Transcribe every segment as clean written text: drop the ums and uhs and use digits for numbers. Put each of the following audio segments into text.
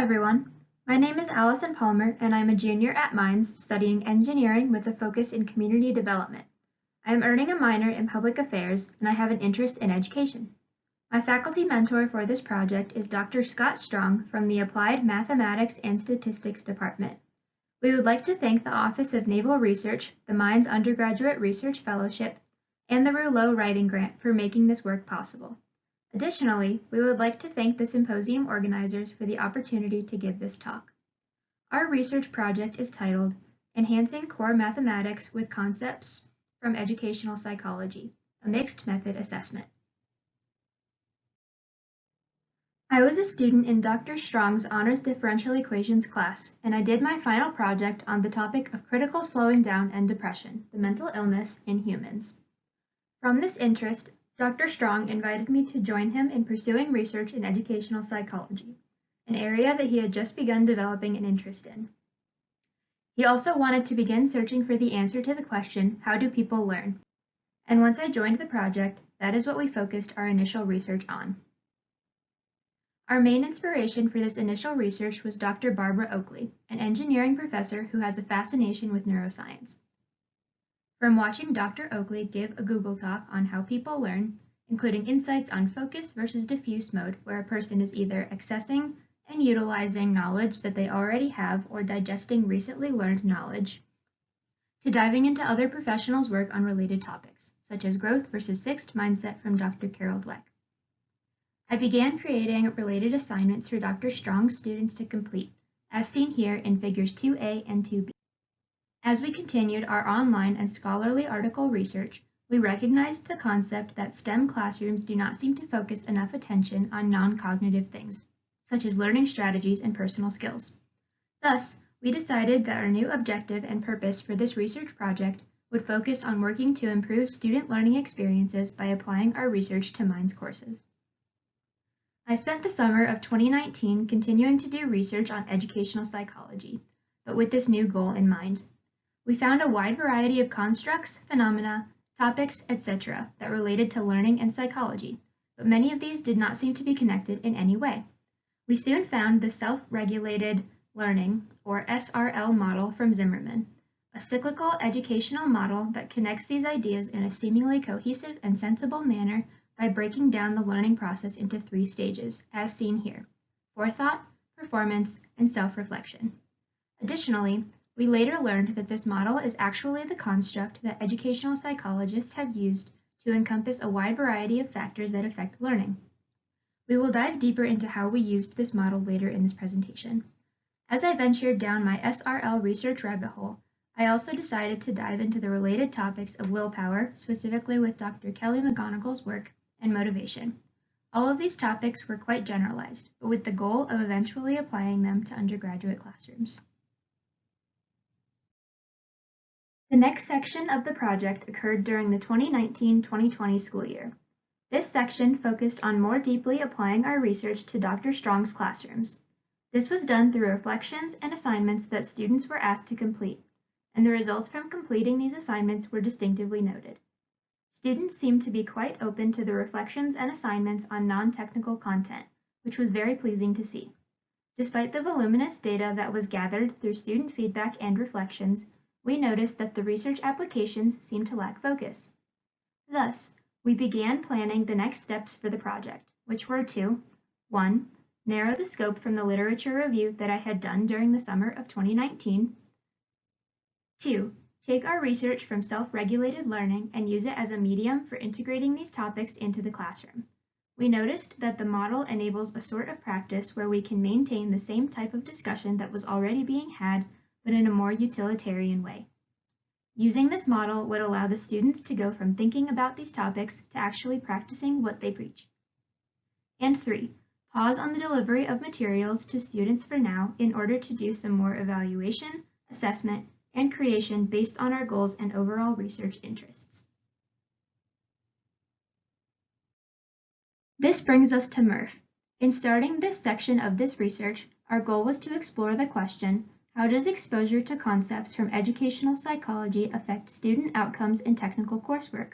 everyone. My name is Allison Palmer, and I'm a junior at Mines studying engineering with a focus in community development. I am earning a minor in public affairs, and I have an interest in education. My faculty mentor for this project is Dr. Scott Strong from the Applied Mathematics and Statistics Department. We would like to thank the Office of Naval Research, the Mines Undergraduate Research Fellowship, and the Rouleau Writing Grant for making this work possible. Additionally, we would like to thank the symposium organizers for the opportunity to give this talk. Our research project is titled Enhancing Core Mathematics with Concepts from Educational Psychology, a Mixed Method Assessment. I was a student in Dr. Strong's Honors Differential Equations class, and I did my final project on the topic of critical slowing down and depression, the mental illness in humans. From this interest, Dr. Strong invited me to join him in pursuing research in educational psychology, an area that he had just begun developing an interest in. He also wanted to begin searching for the answer to the question, how do people learn? And once I joined the project, that is what we focused our initial research on. Our main inspiration for this initial research was Dr. Barbara Oakley, an engineering professor who has a fascination with neuroscience. From watching Dr. Oakley give a Google talk on how people learn, including insights on focus versus diffuse mode, where a person is either accessing and utilizing knowledge that they already have or digesting recently learned knowledge, to diving into other professionals' work on related topics, such as growth versus fixed mindset from Dr. Carol Dweck. I began creating related assignments for Dr. Strong's students to complete, as seen here in figures 2A and 2B. As we continued our online and scholarly article research, we recognized the concept that STEM classrooms do not seem to focus enough attention on non-cognitive things, such as learning strategies and personal skills. Thus, we decided that our new objective and purpose for this research project would focus on working to improve student learning experiences by applying our research to Mines courses. I spent the summer of 2019 continuing to do research on educational psychology, but with this new goal in mind. We found a wide variety of constructs, phenomena, topics, etc. that related to learning and psychology, but many of these did not seem to be connected in any way. We soon found the self-regulated learning, or SRL model from Zimmerman, a cyclical educational model that connects these ideas in a seemingly cohesive and sensible manner by breaking down the learning process into 3 stages, as seen here: forethought, performance, and self-reflection. Additionally, we later learned that this model is actually the construct that educational psychologists have used to encompass a wide variety of factors that affect learning. We will dive deeper into how we used this model later in this presentation. As I ventured down my SRL research rabbit hole, I also decided to dive into the related topics of willpower, specifically with Dr. Kelly McGonigal's work, and motivation. All of these topics were quite generalized, but with the goal of eventually applying them to undergraduate classrooms. The next section of the project occurred during the 2019-2020 school year. This section focused on more deeply applying our research to Dr. Strong's classrooms. This was done through reflections and assignments that students were asked to complete, and the results from completing these assignments were distinctively noted. Students seemed to be quite open to the reflections and assignments on non-technical content, which was very pleasing to see. Despite the voluminous data that was gathered through student feedback and reflections, we noticed that the research applications seemed to lack focus. Thus, we began planning the next steps for the project, which were to 1. Narrow the scope from the literature review that I had done during the summer of 2019. 2. Take our research from self-regulated learning and use it as a medium for integrating these topics into the classroom. We noticed that the model enables a sort of practice where we can maintain the same type of discussion that was already being had, but in a more utilitarian way. Using this model would allow the students to go from thinking about these topics to actually practicing what they preach. And 3. Pause on the delivery of materials to students for now in order to do some more evaluation, assessment, and creation based on our goals and overall research interests. This brings us to MURF. In starting this section of this research, our goal was to explore the question, how does exposure to concepts from educational psychology affect student outcomes in technical coursework?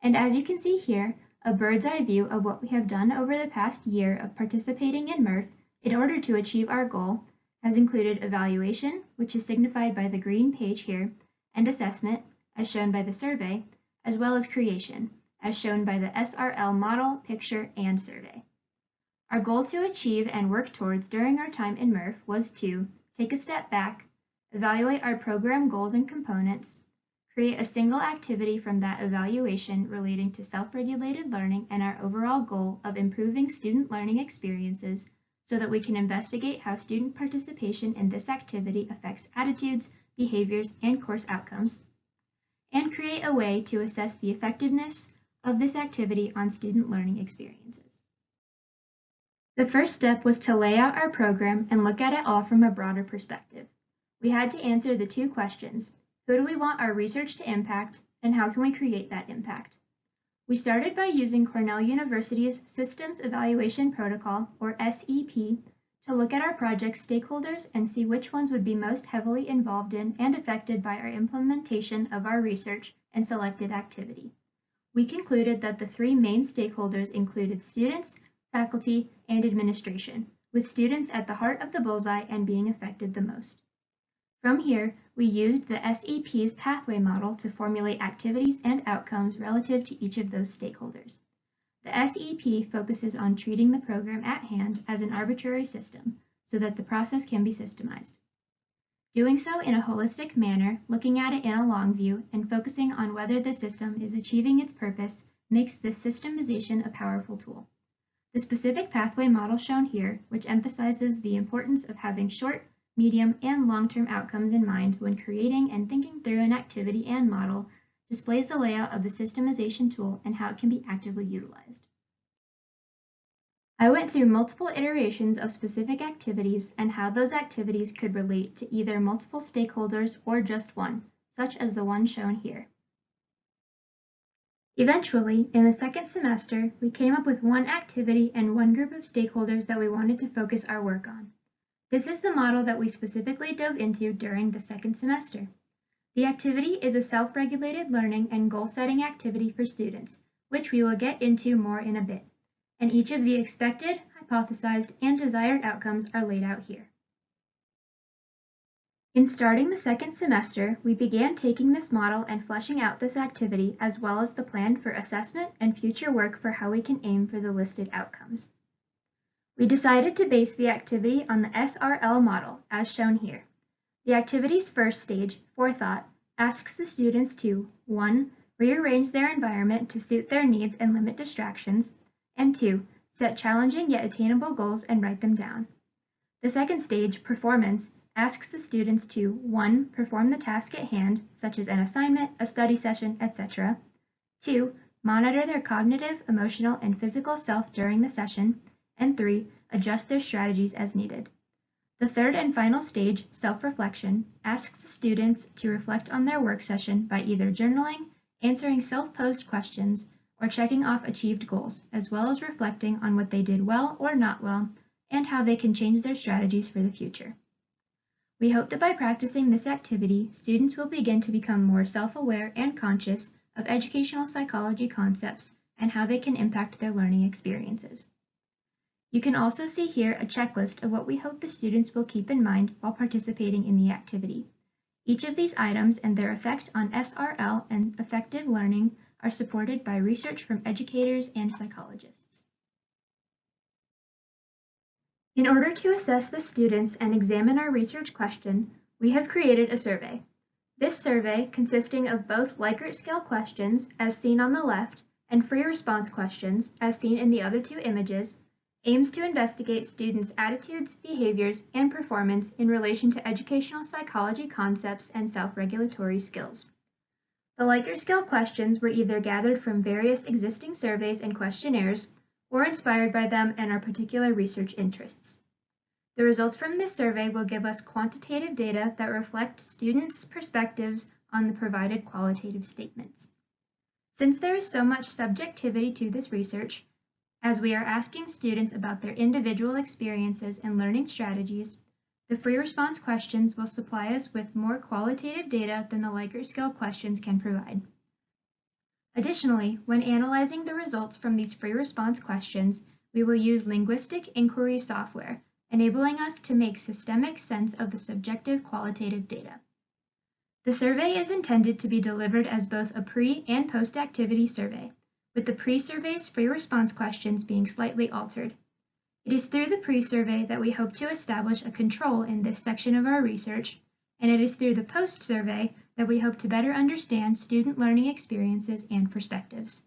And as you can see here, a bird's eye view of what we have done over the past year of participating in MURF in order to achieve our goal, has included evaluation, which is signified by the green page here, and assessment, as shown by the survey, as well as creation, as shown by the SRL model, picture, and survey. Our goal to achieve and work towards during our time in MURF was to take a step back, evaluate our program goals and components, create a single activity from that evaluation relating to self-regulated learning and our overall goal of improving student learning experiences so that we can investigate how student participation in this activity affects attitudes, behaviors, and course outcomes, and create a way to assess the effectiveness of this activity on student learning experiences. The first step was to lay out our program and look at it all from a broader perspective. We had to answer the two questions: who do we want our research to impact, and how can we create that impact? We started by using Cornell University's Systems Evaluation Protocol, or SEP, to look at our project stakeholders and see which ones would be most heavily involved in and affected by our implementation of our research and selected activity. We concluded that the three main stakeholders included students, faculty, and administration, with students at the heart of the bullseye and being affected the most. From here, we used the SEP's pathway model to formulate activities and outcomes relative to each of those stakeholders. The SEP focuses on treating the program at hand as an arbitrary system so that the process can be systemized. Doing so in a holistic manner, looking at it in a long view, and focusing on whether the system is achieving its purpose makes this systemization a powerful tool. The specific pathway model shown here, which emphasizes the importance of having short, medium, and long-term outcomes in mind when creating and thinking through an activity and model, displays the layout of the systemization tool and how it can be actively utilized. I went through multiple iterations of specific activities and how those activities could relate to either multiple stakeholders or just one, such as the one shown here. Eventually, in the second semester, we came up with one activity and one group of stakeholders that we wanted to focus our work on. This is the model that we specifically dove into during the second semester. The activity is a self-regulated learning and goal-setting activity for students, which we will get into more in a bit, and each of the expected, hypothesized, and desired outcomes are laid out here. In starting the second semester, we began taking this model and fleshing out this activity as well as the plan for assessment and future work for how we can aim for the listed outcomes. We decided to base the activity on the SRL model, as shown here. The activity's first stage, forethought, asks the students to 1. Rearrange their environment to suit their needs and limit distractions, and 2. Set challenging yet attainable goals and write them down. The second stage, performance, asks the students to 1. Perform the task at hand, such as an assignment, a study session, etc. 2. Monitor their cognitive, emotional, and physical self during the session, and 3. Adjust their strategies as needed. The third and final stage, self-reflection, asks the students to reflect on their work session by either journaling, answering self-posed questions, or checking off achieved goals, as well as reflecting on what they did well or not well, and how they can change their strategies for the future. We hope that by practicing this activity, students will begin to become more self-aware and conscious of educational psychology concepts and how they can impact their learning experiences. You can also see here a checklist of what we hope the students will keep in mind while participating in the activity. Each of these items and their effect on SRL and effective learning are supported by research from educators and psychologists. In order to assess the students and examine our research question, we have created a survey. This survey, consisting of both Likert scale questions, as seen on the left, and free response questions, as seen in the other two images, aims to investigate students' attitudes, behaviors, and performance in relation to educational psychology concepts and self-regulatory skills. The Likert scale questions were either gathered from various existing surveys and questionnaires or inspired by them and our particular research interests. The results from this survey will give us quantitative data that reflect students' perspectives on the provided qualitative statements. Since there is so much subjectivity to this research, as we are asking students about their individual experiences and learning strategies, the free response questions will supply us with more qualitative data than the Likert scale questions can provide. Additionally, when analyzing the results from these free response questions, we will use linguistic inquiry software enabling us to make systemic sense of the subjective qualitative data. The survey is intended to be delivered as both a pre- and post-activity survey, with the pre-survey's free response questions being slightly altered. It is through the pre-survey that we hope to establish a control in this section of our research, and it is through the post-survey that we hope to better understand student learning experiences and perspectives.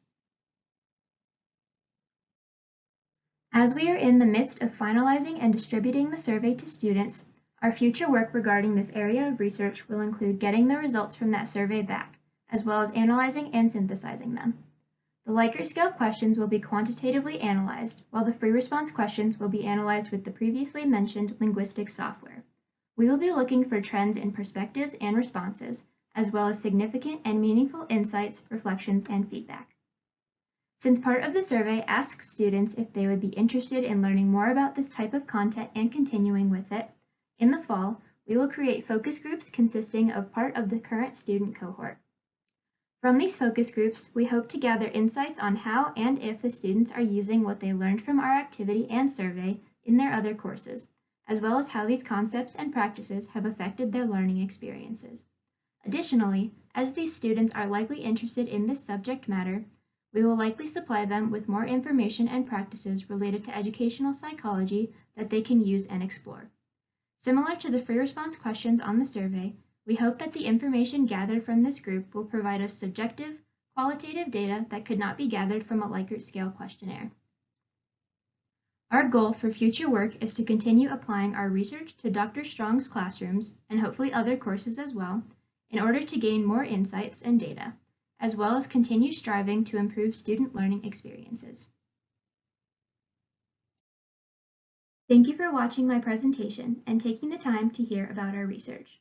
As we are in the midst of finalizing and distributing the survey to students, our future work regarding this area of research will include getting the results from that survey back, as well as analyzing and synthesizing them. The Likert scale questions will be quantitatively analyzed, while the free response questions will be analyzed with the previously mentioned linguistics software. We will be looking for trends in perspectives and responses, as well as significant and meaningful insights, reflections, and feedback. Since part of the survey asks students if they would be interested in learning more about this type of content and continuing with it, in the fall, we will create focus groups consisting of part of the current student cohort. From these focus groups, we hope to gather insights on how and if the students are using what they learned from our activity and survey in their other courses, as well as how these concepts and practices have affected their learning experiences. Additionally, as these students are likely interested in this subject matter, we will likely supply them with more information and practices related to educational psychology that they can use and explore. Similar to the free response questions on the survey, we hope that the information gathered from this group will provide us subjective, qualitative data that could not be gathered from a Likert scale questionnaire. Our goal for future work is to continue applying our research to Dr. Strong's classrooms, and hopefully other courses as well, in order to gain more insights and data, as well as continue striving to improve student learning experiences. Thank you for watching my presentation and taking the time to hear about our research.